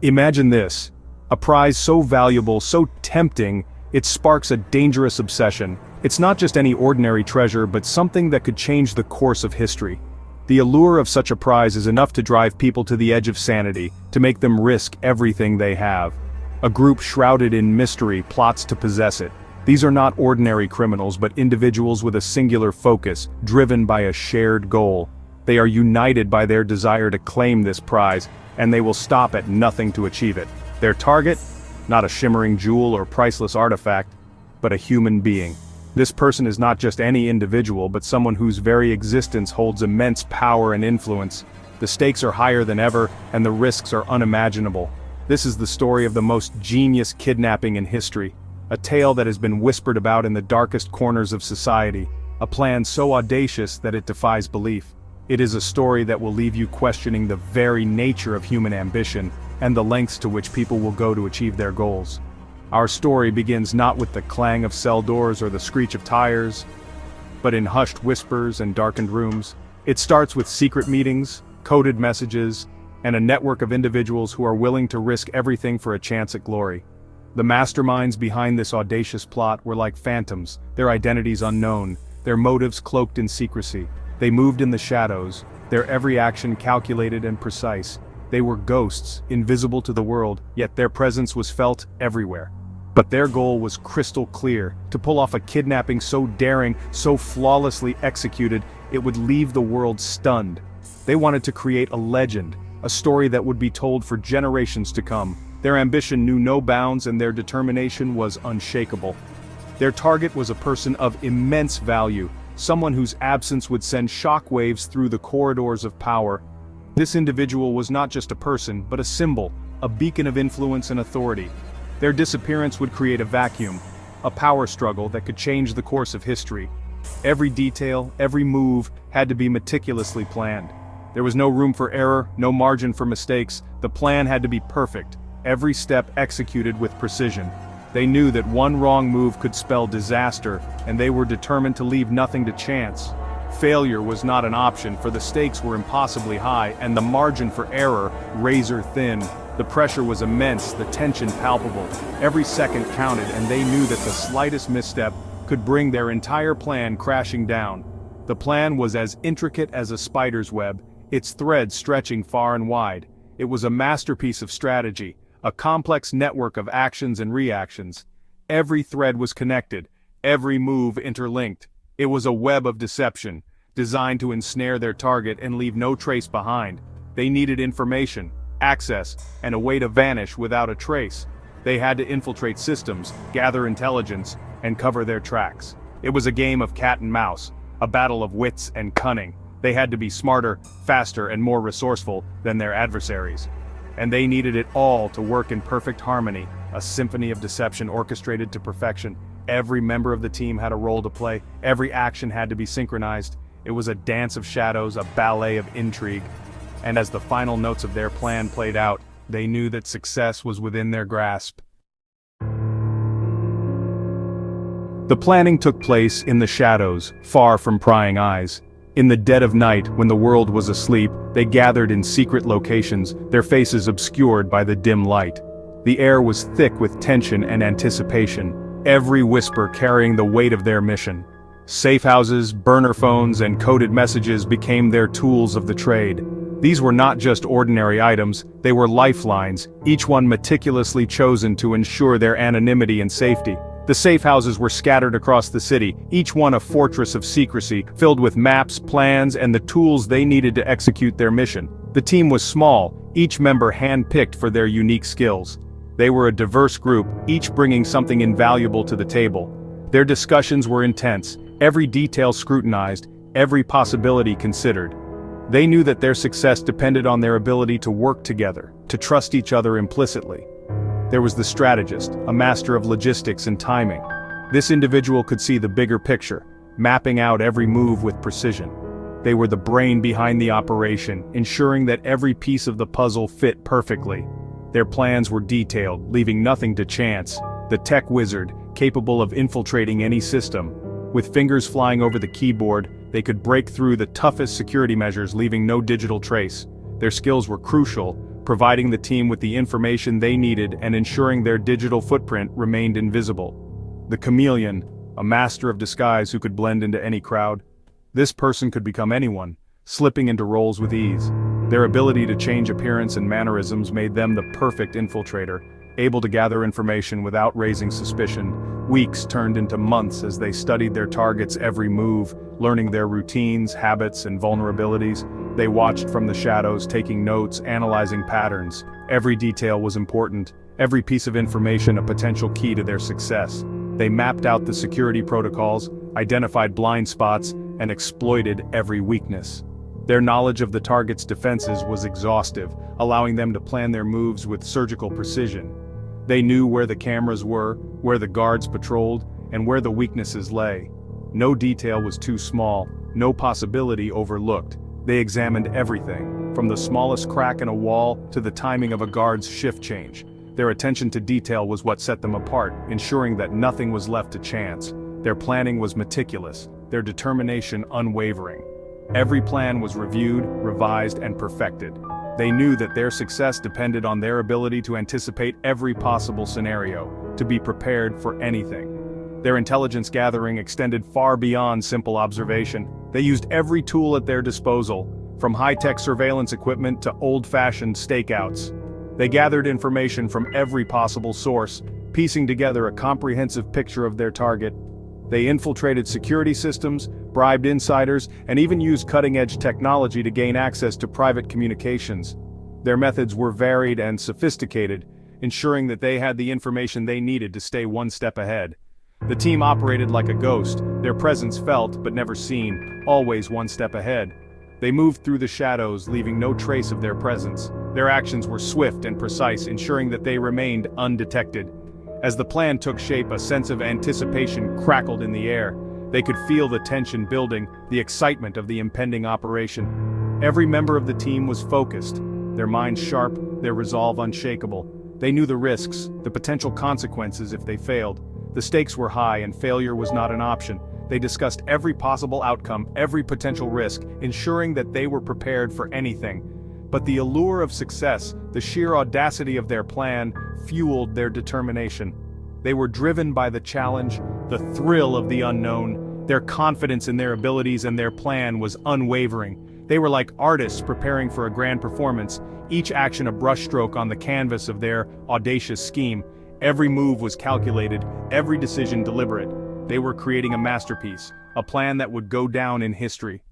Imagine this. A prize so valuable, so tempting, it sparks a dangerous obsession. It's not just any ordinary treasure, but something that could change the course of history. The allure of such a prize is enough to drive people to the edge of sanity, to make them risk everything they have. A group shrouded in mystery plots to possess it. These are not ordinary criminals, but individuals with a singular focus, driven by a shared goal. They are united by their desire to claim this prize, and they will stop at nothing to achieve it. Their target? Not a shimmering jewel or priceless artifact, but a human being. This person is not just any individual, but someone whose very existence holds immense power and influence. The stakes are higher than ever, and the risks are unimaginable. This is the story of the most genius kidnapping in history. A tale that has been whispered about in the darkest corners of society. A plan so audacious that it defies belief. It is a story that will leave you questioning the very nature of human ambition, and the lengths to which people will go to achieve their goals. Our story begins not with the clang of cell doors or the screech of tires, but in hushed whispers and darkened rooms. It starts with secret meetings, coded messages, and a network of individuals who are willing to risk everything for a chance at glory. The masterminds behind this audacious plot were like phantoms, their identities unknown, their motives cloaked in secrecy. They moved in the shadows, their every action calculated and precise. They were ghosts, invisible to the world, yet their presence was felt everywhere. But their goal was crystal clear: to pull off a kidnapping so daring, so flawlessly executed, it would leave the world stunned. They wanted to create a legend, a story that would be told for generations to come. Their ambition knew no bounds, and their determination was unshakable. Their target was a person of immense value, someone whose absence would send shockwaves through the corridors of power. This individual was not just a person, but a symbol, a beacon of influence and authority. Their disappearance would create a vacuum, a power struggle that could change the course of history. Every detail, every move, had to be meticulously planned. There was no room for error, no margin for mistakes. The plan had to be perfect, every step executed with precision. They knew that one wrong move could spell disaster, and they were determined to leave nothing to chance. Failure was not an option, for the stakes were impossibly high, and the margin for error razor thin. The pressure was immense, the tension palpable. Every second counted, and they knew that the slightest misstep could bring their entire plan crashing down. The plan was as intricate as a spider's web, its threads stretching far and wide. It was a masterpiece of strategy, a complex network of actions and reactions. Every thread was connected, every move interlinked. It was a web of deception, designed to ensnare their target and leave no trace behind. They needed information, access, and a way to vanish without a trace. They had to infiltrate systems, gather intelligence, and cover their tracks. It was a game of cat and mouse, a battle of wits and cunning. They had to be smarter, faster, and more resourceful than their adversaries. And they needed it all to work in perfect harmony, a symphony of deception orchestrated to perfection. Every member of the team had a role to play, every action had to be synchronized. It was a dance of shadows, a ballet of intrigue. And as the final notes of their plan played out, they knew that success was within their grasp. The planning took place in the shadows, far from prying eyes. In the dead of night, when the world was asleep, they gathered in secret locations, their faces obscured by the dim light. The air was thick with tension and anticipation, every whisper carrying the weight of their mission. Safe houses, burner phones, and coded messages became their tools of the trade. These were not just ordinary items, they were lifelines, each one meticulously chosen to ensure their anonymity and safety. The safe houses were scattered across the city, each one a fortress of secrecy, filled with maps, plans, and the tools they needed to execute their mission. The team was small, each member hand-picked for their unique skills. They were a diverse group, each bringing something invaluable to the table. Their discussions were intense, every detail scrutinized, every possibility considered. They knew that their success depended on their ability to work together, to trust each other implicitly. There was the strategist, a master of logistics and timing. This individual could see the bigger picture, mapping out every move with precision. They were the brain behind the operation, ensuring that every piece of the puzzle fit perfectly. Their plans were detailed, leaving nothing to chance. The tech wizard, capable of infiltrating any system. With fingers flying over the keyboard, they could break through the toughest security measures, leaving no digital trace. Their skills were crucial, providing the team with the information they needed and ensuring their digital footprint remained invisible. The chameleon, a master of disguise who could blend into any crowd. This person could become anyone, slipping into roles with ease. Their ability to change appearance and mannerisms made them the perfect infiltrator, able to gather information without raising suspicion. Weeks turned into months as they studied their target's every move, learning their routines, habits, and vulnerabilities. They watched from the shadows, taking notes, analyzing patterns. Every detail was important, every piece of information a potential key to their success. They mapped out the security protocols, identified blind spots, and exploited every weakness. Their knowledge of the target's defenses was exhaustive, allowing them to plan their moves with surgical precision. They knew where the cameras were, where the guards patrolled, and where the weaknesses lay. No detail was too small, no possibility overlooked. They examined everything, from the smallest crack in a wall to the timing of a guard's shift change. Their attention to detail was what set them apart, ensuring that nothing was left to chance. Their planning was meticulous, their determination unwavering. Every plan was reviewed, revised, and perfected. They knew that their success depended on their ability to anticipate every possible scenario, to be prepared for anything. Their intelligence gathering extended far beyond simple observation. They used every tool at their disposal, from high-tech surveillance equipment to old-fashioned stakeouts. They gathered information from every possible source, piecing together a comprehensive picture of their target. They infiltrated security systems, bribed insiders, and even used cutting-edge technology to gain access to private communications. Their methods were varied and sophisticated, ensuring that they had the information they needed to stay one step ahead. The team operated like a ghost, their presence felt but never seen, always one step ahead. They moved through the shadows, leaving no trace of their presence. Their actions were swift and precise, ensuring that they remained undetected. As the plan took shape, a sense of anticipation crackled in the air. They could feel the tension building, the excitement of the impending operation. Every member of the team was focused, their minds sharp, their resolve unshakable. They knew the risks, the potential consequences if they failed. The stakes were high and failure was not an option. They discussed every possible outcome, every potential risk, ensuring that they were prepared for anything. But the allure of success, the sheer audacity of their plan, fueled their determination. They were driven by the challenge, the thrill of the unknown. Their confidence in their abilities and their plan was unwavering. They were like artists preparing for a grand performance, each action a brushstroke on the canvas of their audacious scheme. Every move was calculated, every decision deliberate. They were creating a masterpiece, a plan that would go down in history.